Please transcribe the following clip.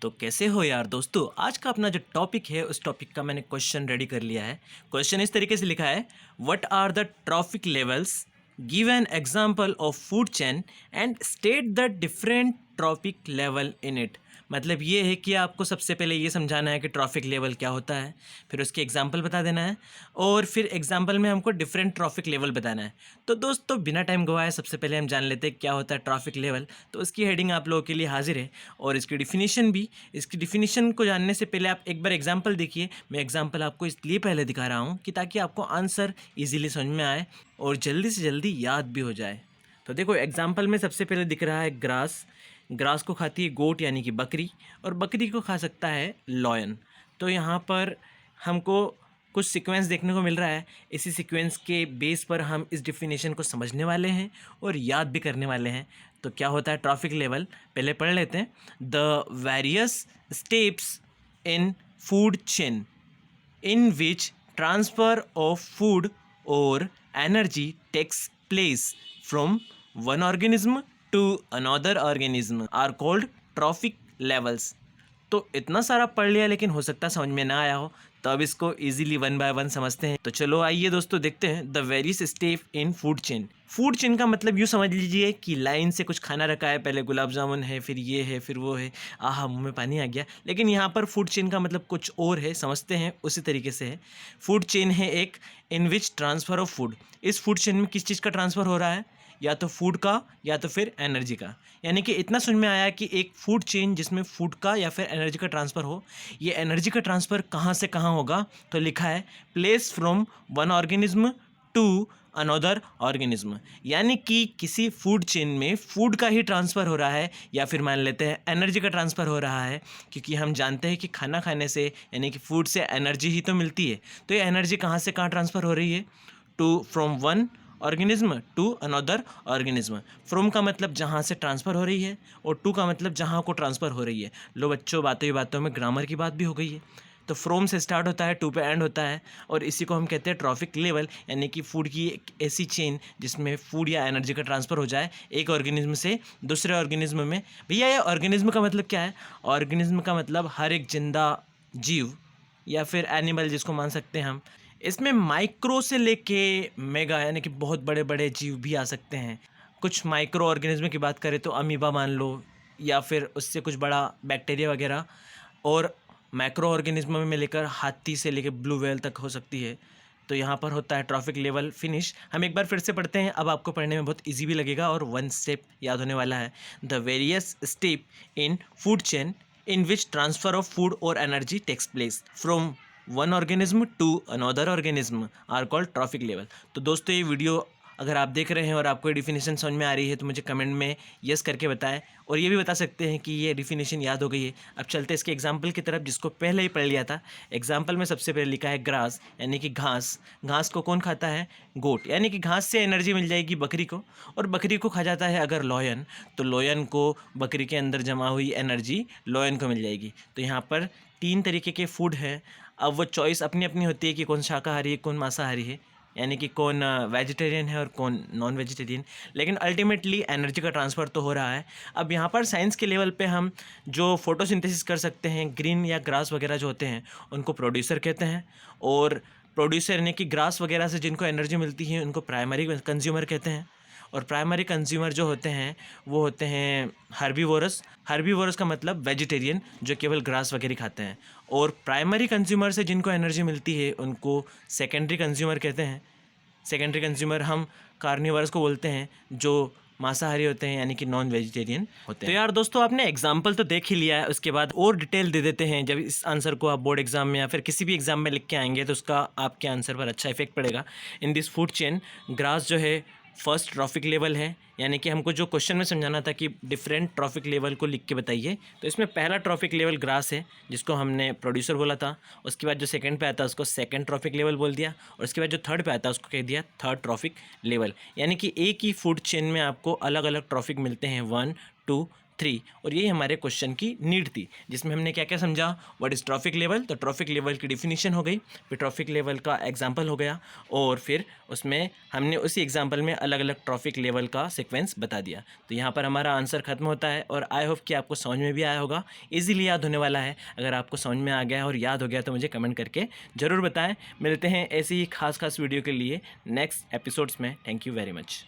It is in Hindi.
तो कैसे हो यार दोस्तों। आज का अपना जो टॉपिक है उस टॉपिक का मैंने क्वेश्चन रेडी कर लिया है। क्वेश्चन इस तरीके से लिखा है, what are the trophic levels, give an example of food chain and state the different trophic level in it. मतलब ये है कि आपको सबसे पहले ये समझाना है कि ट्रॉफिक लेवल क्या होता है, फिर उसके एग्जांपल बता देना है और फिर एग्जांपल में हमको डिफरेंट ट्रॉफिक लेवल बताना है। तो दोस्तों बिना टाइम गवाए सबसे पहले हम जान लेते हैं क्या होता है ट्रॉफिक लेवल। तो उसकी हेडिंग आप लोगों के लिए हाजिर है और इसकी डिफिनीशन भी। इसकी डिफिनीशन को जानने से पहले आप एक बार एग्जांपल देखिए। मैं एग्जांपल आपको इसलिए पहले दिखा रहा हूँ कि ताकि आपको आंसर ईजिली समझ में आए और जल्दी से जल्दी याद भी हो जाए। तो देखो एग्जांपल में सबसे पहले दिख रहा है ग्रास। ग्रास को खाती है गोट यानी कि बकरी, और बकरी को खा सकता है लॉयन। तो यहाँ पर हमको कुछ सीक्वेंस देखने को मिल रहा है। इसी सीक्वेंस के बेस पर हम इस डिफिनेशन को समझने वाले हैं और याद भी करने वाले हैं। तो क्या होता है ट्रॉफिक लेवल, पहले पढ़ लेते हैं। The various steps in food chain in which transfer of food or energy takes place from one organism to another organism are called trophic levels। तो इतना सारा पढ़ लिया लेकिन हो सकता है समझ में ना आया हो, तो अब इसको इजीली वन बाय वन समझते हैं। तो चलो आइए दोस्तों देखते हैं the various step in food chain. Food chain का मतलब यूँ समझ लीजिए कि लाइन से कुछ खाना रखा है, पहले गुलाब जामुन है, फिर ये है, फिर वो है। आहा मुंह में पानी आ गया। लेकिन यहाँ पर फूड चेन का मतलब कुछ और है, समझते हैं उसी तरीके से है। फूड चेन है एक इन विच ट्रांसफ़र ऑफ फूड। इस फूड चेन में किस चीज़ का ट्रांसफ़र हो रहा है, या तो फूड का या तो फिर एनर्जी का। यानी कि इतना समझ में आया कि एक फूड चेन जिसमें फूड का या फिर एनर्जी का ट्रांसफ़र हो, ये एनर्जी का ट्रांसफ़र कहाँ से कहाँ होगा। तो लिखा है place from one organism to another organism. यानी कि किसी फूड चेन में फूड का ही ट्रांसफ़र हो रहा है या फिर मान लेते हैं एनर्जी का ट्रांसफ़र हो रहा है, क्योंकि हम जानते हैं कि खाना खाने से यानी कि फूड से एनर्जी ही तो मिलती है। तो ये एनर्जी कहाँ से कहाँ ट्रांसफ़र हो रही है, to from one organism to another organism. From का मतलब जहाँ से ट्रांसफ़र हो रही है और टू का मतलब जहाँ को ट्रांसफ़र हो रही है। लो बच्चों, बातों ही बातों में ग्रामर की बात भी हो गई है। तो फ्रॉम से स्टार्ट होता है, टू पे एंड होता है, और इसी को हम कहते हैं ट्रॉफिक लेवल। यानी कि फूड की एक ऐसी चेन जिसमें फूड या एनर्जी का ट्रांसफ़र हो जाए एक ऑर्गेनिज्म से दूसरे ऑर्गेनिज्म में। भैया ये ऑर्गेनिज्म का मतलब क्या है? ऑर्गेनिज्म का मतलब हर एक जिंदा जीव या फिर एनिमल जिसको मान सकते हैं हम। इसमें माइक्रो से लेके मेगा यानी कि बहुत बड़े बड़े जीव भी आ सकते हैं। कुछ माइक्रो ऑर्गेनिज्म की बात करें तो अमीबा मान लो, या फिर उससे कुछ बड़ा बैक्टीरिया वगैरह। और मैक्रो ऑर्गेनिज्म में लेकर हाथी से लेकर ब्लू व्हेल तक हो सकती है। तो यहाँ पर होता है ट्रॉफिक लेवल फिनिश। हम एक बार फिर से पढ़ते हैं, अब आपको पढ़ने में बहुत इजी भी लगेगा और वन स्टेप याद होने वाला है। The various step in food chain in which transfer of food or energy takes place from one organism to another organism are called trophic level। तो दोस्तों ये वीडियो अगर आप देख रहे हैं और आपको ये डिफिनेशन समझ में आ रही है तो मुझे कमेंट में यस करके बताएं, और ये भी बता सकते हैं कि ये डिफिनेशन याद हो गई है। अब चलते हैं इसके एग्जाम्पल की तरफ जिसको पहले ही पढ़ लिया था। एग्जाम्पल में सबसे पहले लिखा है ग्रास यानी कि घास। घास को कौन खाता है? गोट। यानी कि घास से एनर्जी मिल जाएगी बकरी को, और बकरी को खा जाता है अगर लॉयन, तो लॉयन को बकरी के अंदर जमा हुई एनर्जी लॉयन को मिल जाएगी। तो यहाँ पर 3 तरीके के फूड हैं। अब वो चॉइस अपनी अपनी होती है कि कौन शाकाहारी है कौन मांसाहारी है, यानी कि कौन वेजिटेरियन है और कौन नॉन वेजिटेरियन। लेकिन अल्टीमेटली एनर्जी का ट्रांसफ़र तो हो रहा है। अब यहाँ पर साइंस के लेवल पे हम जो फोटोसिंथेसिस कर सकते हैं, ग्रीन या ग्रास वगैरह जो होते हैं उनको प्रोड्यूसर कहते हैं, और प्रोड्यूसर यानी कि ग्रास वगैरह से जिनको एनर्जी मिलती है उनको प्राइमरी कंज्यूमर कहते हैं। और प्राइमरी कंज्यूमर जो होते हैं वो होते हैं हर्बीवोरस। हर्बीवोरस का मतलब वेजिटेरियन जो केवल ग्रास वगैरह खाते हैं। और प्राइमरी कंज्यूमर से जिनको एनर्जी मिलती है उनको सेकेंडरी कंज्यूमर कहते हैं। सेकेंडरी कंज्यूमर हम कार्निवर्स को बोलते हैं जो मांसाहारी होते हैं यानी कि नॉन वेजिटेरियन होते हैं। तो यार दोस्तों आपने एग्जाम्पल तो देख ही लिया है, उसके बाद और डिटेल दे देते हैं। जब इस आंसर को आप बोर्ड एग्जाम में या फिर किसी भी एग्जाम में लिख के आएंगे तो उसका आपके आंसर पर अच्छा इफेक्ट पड़ेगा। In this food chain grass जो है फर्स्ट ट्रॉफिक लेवल है, यानी कि हमको जो क्वेश्चन में समझाना था कि डिफरेंट ट्रॉफिक लेवल को लिख के बताइए, तो इसमें पहला ट्रॉफिक लेवल ग्रास है जिसको हमने प्रोड्यूसर बोला था। उसके बाद जो सेकंड पे आता है उसको सेकंड ट्रॉफिक लेवल बोल दिया, और उसके बाद जो थर्ड पे आता है उसको कह दिया थर्ड ट्रॉफिक लेवल। यानी कि एक ही फूड चेन में आपको अलग अलग ट्रॉफिक मिलते हैं 1 2 3 और यही हमारे क्वेश्चन की नीड थी, जिसमें हमने क्या क्या समझा। व्हाट इज़ ट्रॉफिक लेवल, तो ट्रॉफिक लेवल की डिफिनीशन हो गई, फिर ट्रॉफिक लेवल का एग्जांपल हो गया, और फिर उसमें हमने उसी एग्जांपल में अलग अलग ट्रॉफिक लेवल का सीक्वेंस बता दिया। तो यहाँ पर हमारा आंसर खत्म होता है और आई होप कि आपको समझ में भी आया होगा, ईजिली याद होने वाला है। अगर आपको समझ में आ गया और याद हो गया तो मुझे कमेंट करके ज़रूर बताएं। मिलते हैं ऐसी ही खास वीडियो के लिए नेक्स्ट एपिसोड्स में। Thank you very much.